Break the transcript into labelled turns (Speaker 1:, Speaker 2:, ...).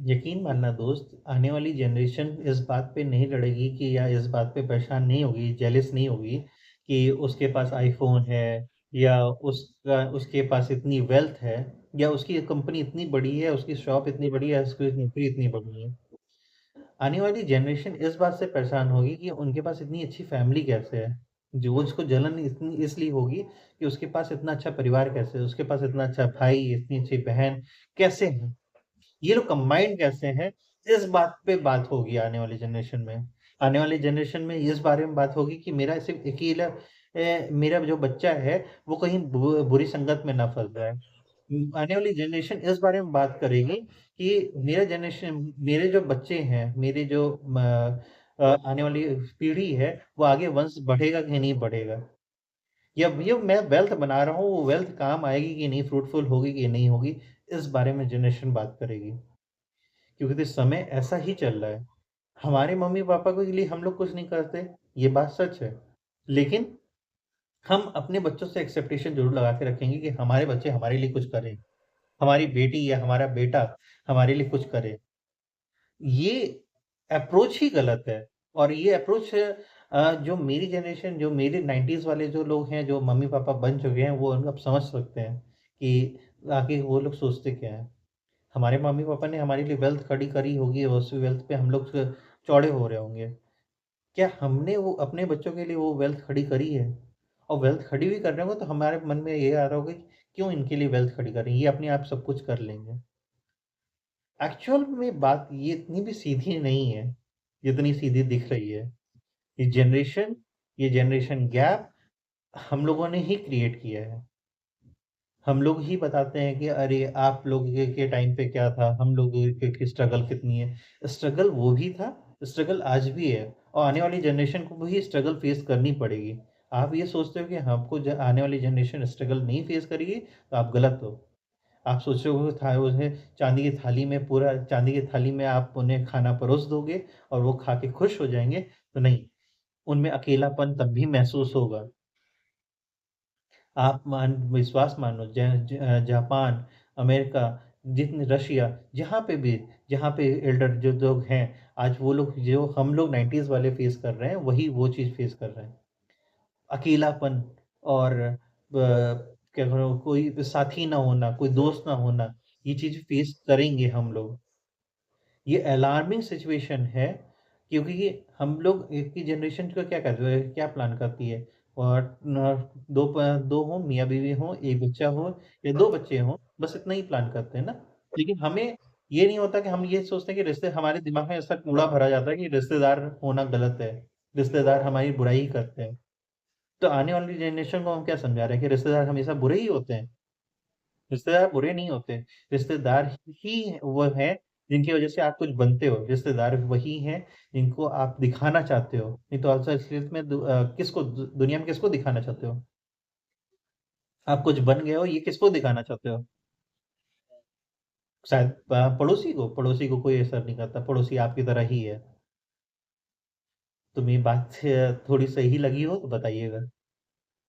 Speaker 1: यकीन मानना दोस्त, आने वाली जनरेशन इस बात पे नहीं लड़ेगी कि या इस बात पे परेशान नहीं होगी, जेलस नहीं होगी कि उसके पास आईफ़ोन है या उसके पास इतनी वेल्थ है या उसकी कंपनी इतनी बड़ी है, उसकी शॉप इतनी बड़ी है, उसकी नौकरी इतनी बड़ी है। आने वाली जनरेशन इस बात से परेशान होगी कि उनके पास इतनी अच्छी फैमिली कैसे है? जो उसको जलन इतनी इसलिए होगी कि उसके पास इतना अच्छा परिवार कैसे है? उसके पास इतना अच्छा भाई, इतनी अच्छी बहन कैसे है? ये लोग कंबाइंड कैसे हैं, इस बात पे बात होगी आने वाली जनरेशन में। आने वाली जनरेशन में इस बारे में बात होगी कि मेरा सिर्फ़ अकेला मेरा जो बच्चा है, वो कहीं बुरी संगत में ना फँस जाए। आने वाली जनरेशन इस बारे में बात करेगी कि मेरे जो बच्चे हैं, मेरे जो आने वाली पीढ़ी है, वो आगे वंश बढ़ेगा कि नहीं बढ़ेगा? या ये मैं वेल्थ बना रहा हूँ, वो वेल्थ काम आएगी कि नहीं, फ्रूटफुल होगी कि नहीं होगी, इस बारे में जनरेशन बात करेगी। क्योंकि तो समय ऐसा ही चल रहा है। हमारे मम्मी-पापा के लिए हम लोग कुछ नहीं करते, ये बात सच है। लेकिन हम अपने बच्चों से एक्सपेक्टेशन ज़रूर लगा के रखेंगे कि हमारे बच्चे हमारे लिए कुछ करें। हमारी बेटी या हमारा बेटा हमारे लिए कुछ करे। ये अप्रोच ही गलत है और ये अप्रोच जो मेरी जनरेशन जो मेरे 90s वाले जो लोग हैं, जो मम्मी-पापा बन चुके हैं, वो अब समझ सकते हैं कि आखिर वो लोग सोचते क्या हैं। हमारे मम्मी-पापा ने हमारे लिए वेल्थ खड़ी करी होगी और उस वेल्थ पे हम लोग चौड़े हो रहे होंगे। क्या हमने वो अपने बच्चों के लिए वो वेल्थ खड़ी करी है? और वेल्थ खड़ी भी कर रहे होंगे तो हमारे मन में ये आ रहा होगा कि क्यों इनके लिए वेल्थ खड़ी करें? ये अपने आप सब कुछ कर लेंगे। एक्चुअल में बात ये इतनी भी सीधी नहीं है, जितनी सीधी दिख रही है। ये जनरेशन ये जनरेशन गैप हम लोगों ने ही क्रिएट किया है। हम लोग ही बताते हैं कि अरे आप लोग के टाइम पे क्या था, हम लोगों की स्ट्रगल कितनी है। स्ट्रगल वो भी था, स्ट्रगल आज भी है और आने वाली जनरेशन को भी स्ट्रगल फेस करनी पड़ेगी। आप ये सोचते हो कि हमको आने वाली जनरेशन स्ट्रगल नहीं फेस करेगी, तो आप गलत हो। आप सोच रहे हो था उन्हें चांदी की थाली में आप उन्हें खाना परोस दोगे और वो खा के खुश हो जाएँगे, तो नहीं, उनमें अकेलापन तब भी महसूस होगा। आप विश्वास मानो जापान, अमेरिका, जितने रशिया, जहाँ पे एल्डर जो लोग हैं, आज वो लोग जो हम लोग 90s वाले फेस कर रहे हैं, वही वो चीज़ फेस कर रहे हैं। अकेलापन और क्या करो कोई साथी ना होना, कोई दोस्त ना होना, ये चीज़ फेस करेंगे हम लोग। ये अलार्मिंग सिचुएशन है क्योंकि ये हम लोग एक ही जनरेशन का क्या करते हैं क्या प्लान करती है और 2 हों, मियाँ-बीवी हों, 1 बच्चा हो या 2 बच्चे हों, बस इतना ही प्लान करते हैं ना। लेकिन हमें ये नहीं होता कि हम ये सोचते हैं कि रिश्ते हमारे दिमाग में ऐसा कूड़ा भरा जाता है कि रिश्तेदार होना गलत है, रिश्तेदार हमारी बुराई करते हैं। तो आने वाली जनरेशन को हम क्या समझा रहे हैं कि रिश्तेदार हमेशा बुरे ही होते हैं? रिश्तेदार बुरे नहीं होते। रिश्तेदार ही वो हैं जिनकी वज़ह से आप कुछ बनते हो। रिश्तेदार वही हैं जिनको आप दिखाना चाहते हो। नहीं तो असलियत में किसको दुनिया में किसको दिखाना चाहते हो? आप कुछ बन गए हो ये किसको दिखाना चाहते हो? शायद पड़ोसी को कोई असर नहीं करता, पड़ोसी आपकी तरह ही है। तो मेरी बात थोड़ी सही लगी हो तो बताइएगा?